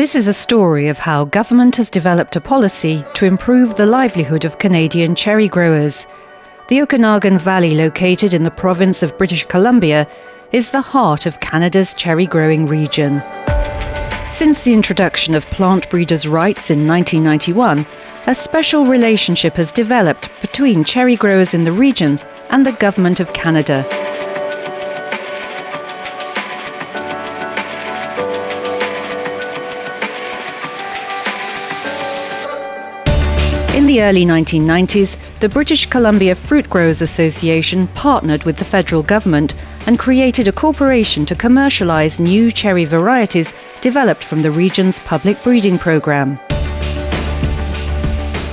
This is a story of how government has developed a policy to improve the livelihood of Canadian cherry growers. The Okanagan Valley, located in the province of British Columbia, is the heart of Canada's cherry growing region. Since the introduction of plant breeders' rights in 1991, a special relationship has developed between cherry growers in the region and the Government of Canada. In the early 1990s, the British Columbia Fruit Growers Association partnered with the federal government and created a corporation to commercialise new cherry varieties developed from the region's public breeding programme.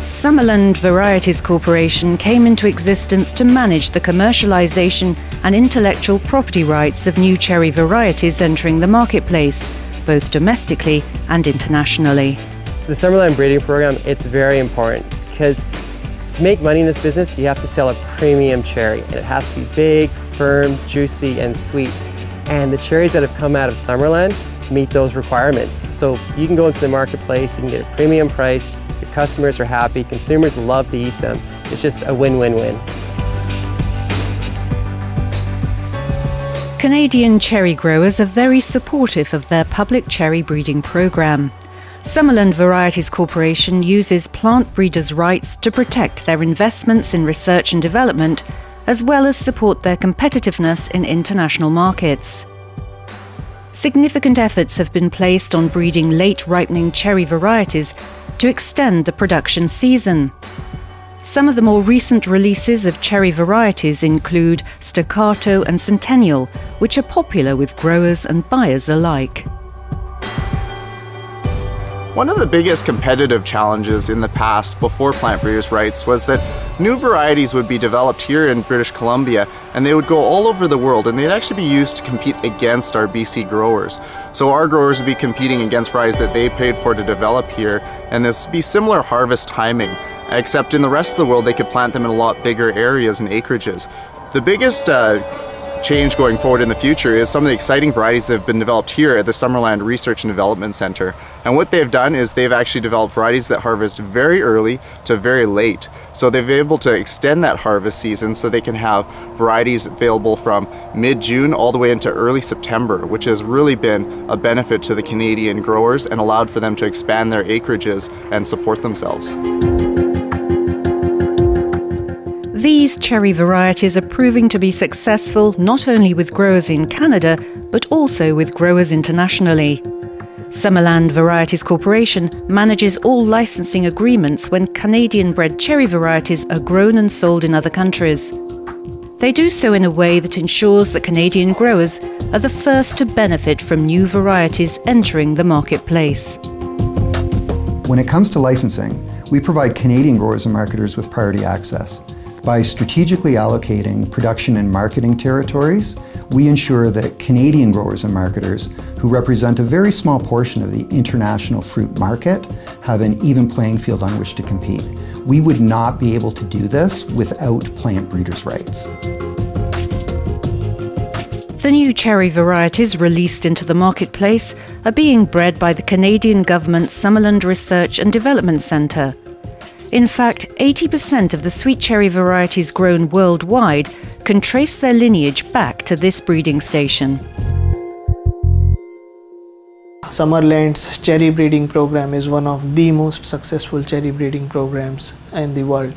Summerland Varieties Corporation came into existence to manage the commercialisation and intellectual property rights of new cherry varieties entering the marketplace, both domestically and internationally. The Summerland breeding program, it's very important because to make money in this business, you have to sell a premium cherry. And it has to be big, firm, juicy, and sweet. And the cherries that have come out of Summerland meet those requirements. So you can go into the marketplace, you can get a premium price, your customers are happy, consumers love to eat them. It's just a win-win-win. Canadian cherry growers are very supportive of their public cherry breeding program. Summerland Varieties Corporation uses plant breeders' rights to protect their investments in research and development, as well as support their competitiveness in international markets. Significant efforts have been placed on breeding late-ripening cherry varieties to extend the production season. Some of the more recent releases of cherry varieties include Staccato and Centennial, which are popular with growers and buyers alike. One of the biggest competitive challenges in the past before plant breeders' rights was that new varieties would be developed here in British Columbia and they would go all over the world and they'd actually be used to compete against our BC growers. So our growers would be competing against varieties that they paid for to develop here, and this would be similar harvest timing, except in the rest of the world they could plant them in a lot bigger areas and acreages. The biggest change going forward in the future is some of the exciting varieties that have been developed here at the Summerland Research and Development Centre. And what they've done is they've actually developed varieties that harvest very early to very late. So they've been able to extend that harvest season so they can have varieties available from mid-June all the way into early September, which has really been a benefit to the Canadian growers and allowed for them to expand their acreages and support themselves. These cherry varieties are proving to be successful not only with growers in Canada, but also with growers internationally. Summerland Varieties Corporation manages all licensing agreements when Canadian-bred cherry varieties are grown and sold in other countries. They do so in a way that ensures that Canadian growers are the first to benefit from new varieties entering the marketplace. When it comes to licensing, we provide Canadian growers and marketers with priority access. By strategically allocating production and marketing territories, we ensure that Canadian growers and marketers, who represent a very small portion of the international fruit market, have an even playing field on which to compete. We would not be able to do this without plant breeders' rights. The new cherry varieties released into the marketplace are being bred by the Canadian government's Summerland Research and Development Centre. In fact, 80% of the sweet cherry varieties grown worldwide can trace their lineage back to this breeding station. Summerland's cherry breeding program is one of the most successful cherry breeding programs in the world.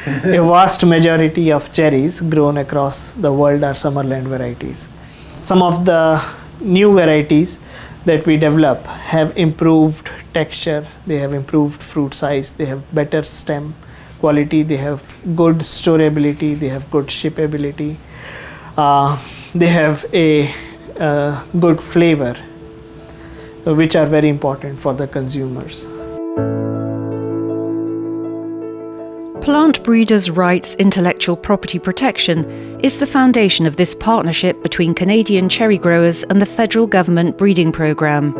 A vast majority of cherries grown across the world are Summerland varieties. Some of the new varieties that we develop have improved texture, they have improved fruit size, they have better stem quality, they have good storability, they have good shippability, they have a good flavor, which are very important for the consumers. Plant breeders' rights intellectual property protection is the foundation of this partnership between Canadian cherry growers and the federal government breeding program.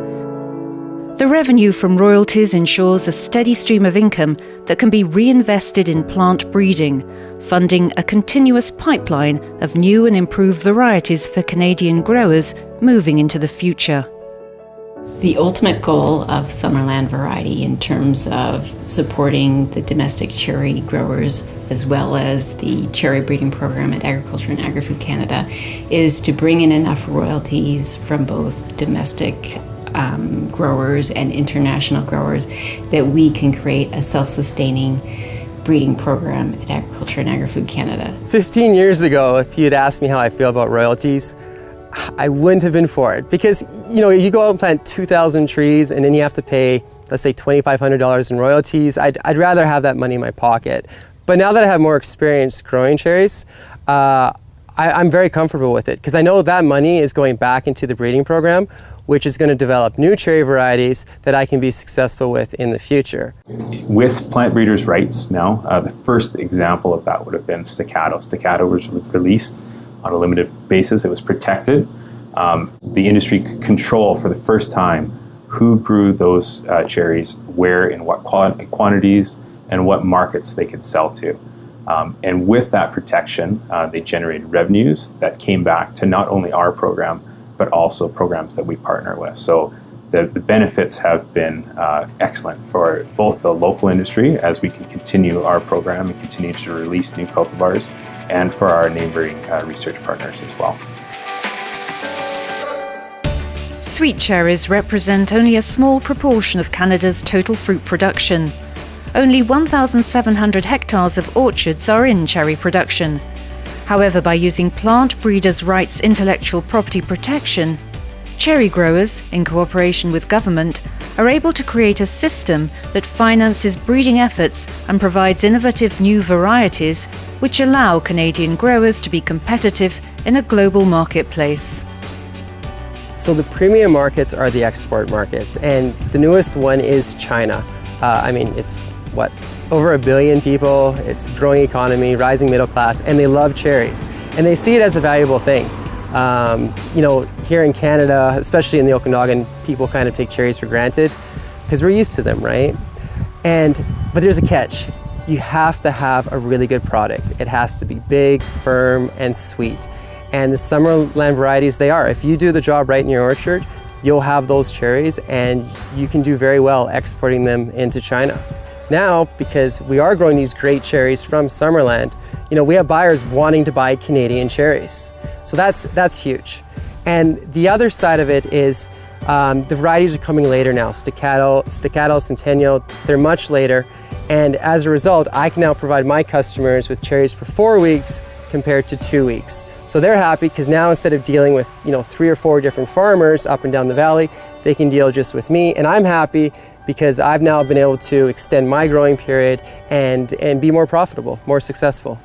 The revenue from royalties ensures a steady stream of income that can be reinvested in plant breeding, funding a continuous pipeline of new and improved varieties for Canadian growers moving into the future. The ultimate goal of Summerland Variety in terms of supporting the domestic cherry growers as well as the cherry breeding program at Agriculture and Agri-Food Canada is to bring in enough royalties from both domestic growers and international growers that we can create a self-sustaining breeding program at Agriculture and Agri-Food Canada. 15 years ago, if you'd asked me how I feel about royalties, I wouldn't have been for it because, you go out and plant 2,000 trees and then you have to pay, let's say, $2,500 in royalties. I'd rather have that money in my pocket. But now that I have more experience growing cherries, I'm very comfortable with it because I know that money is going back into the breeding program, which is going to develop new cherry varieties that I can be successful with in the future. With plant breeders' rights now, the first example of that would have been Staccato. Staccato was released on a limited basis. It was protected. The industry could control for the first time who grew those cherries, where, in what quantities, and what markets they could sell to. And with that protection, they generated revenues that came back to not only our program, but also programs that we partner with. So the benefits have been excellent for both the local industry as we can continue our program and continue to release new cultivars, and for our neighboring research partners as well. Sweet cherries represent only a small proportion of Canada's total fruit production. Only 1,700 hectares of orchards are in cherry production. However, by using plant breeders' rights intellectual property protection, cherry growers, in cooperation with government, are able to create a system that finances breeding efforts and provides innovative new varieties which allow Canadian growers to be competitive in a global marketplace. So the premium markets are the export markets, and the newest one is China. It's over 1 billion people, it's a growing economy, rising middle class, and they love cherries. And they see it as a valuable thing. Here in Canada, especially in the Okanagan, people kind of take cherries for granted because we're used to them, right? But there's a catch. You have to have a really good product. It has to be big, firm, and sweet. And the Summerland varieties, they are. If you do the job right in your orchard, you'll have those cherries and you can do very well exporting them into China. Now, because we are growing these great cherries from Summerland, we have buyers wanting to buy Canadian cherries. So that's huge. And the other side of it is the varieties are coming later now. Staccato, Centennial, they're much later. And as a result, I can now provide my customers with cherries for 4 weeks compared to 2 weeks. So they're happy because now instead of dealing with 3 or 4 different farmers up and down the valley, they can deal just with me. And I'm happy because I've now been able to extend my growing period and be more profitable, more successful.